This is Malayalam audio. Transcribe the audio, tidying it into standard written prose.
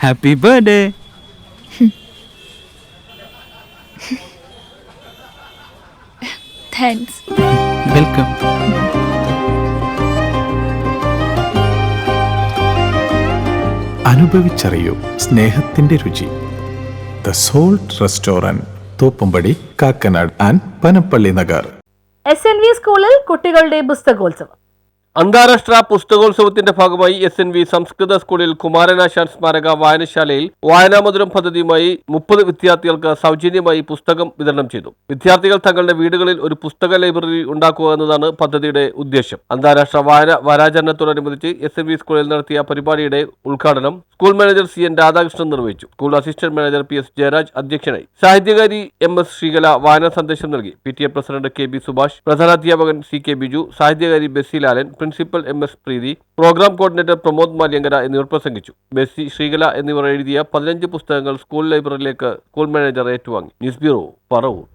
Happy birthday. താങ്ക്സ്. വെൽക്കം. അനുഭവിച്ചറിയൂ സ്നേഹത്തിന്റെ രുചി. The salt restaurant, Thoppumpady, Kakkanad and Panampilly Nagar. SNV സ്കൂളിൽ കുട്ടികളുടെ പുസ്തകോത്സവം. അന്താരാഷ്ട്ര പുസ്തകോത്സവത്തിന്റെ ഭാഗമായി SNV സംസ്കൃത സ്കൂളിൽ കുമാരനാശാൻ സ്മാരക വായനശാലയിൽ വായനാമധുരം പദ്ധതിയുമായി 30 വിദ്യാർത്ഥികൾക്ക് സൗജന്യമായി പുസ്തകം വിതരണം ചെയ്തു. വിദ്യാർത്ഥികൾ തങ്ങളുടെ വീടുകളിൽ ഒരു പുസ്തക ലൈബ്രറി ഉണ്ടാക്കുക എന്നതാണ് പദ്ധതിയുടെ ഉദ്ദേശം. അന്താരാഷ്ട്ര വായന വാരാചരണത്തോടനുബന്ധിച്ച് SNV സ്കൂളിൽ നടത്തിയ പരിപാടിയുടെ ഉദ്ഘാടനം സ്കൂൾ മാനേജർ CN രാധാകൃഷ്ണൻ നിർവഹിച്ചു. School assistant manager PS Jayaraj അധ്യക്ഷനായി. സാഹിത്യകാരി MS ശ്രീകല വായനാ സന്ദേശം നൽകി. PTA പ്രസിഡന്റ് KB സുഭാഷ്, പ്രധാനാധ്യാപകൻ CK ബിജു, സാഹിത്യകാരി Bessie Lalan, principal MS Preethi, programme coordinator Pramod Maliyankara എന്നിവർ പ്രസംഗിച്ചു. ബെസ്സി, ശ്രീകല എന്നിവർ എഴുതിയ 15 പുസ്തകങ്ങൾ സ്കൂൾ ലൈബ്രറിയിലേക്ക് സ്കൂൾ മാനേജർ ഏറ്റുവാങ്ങി. News bureau, Paravur.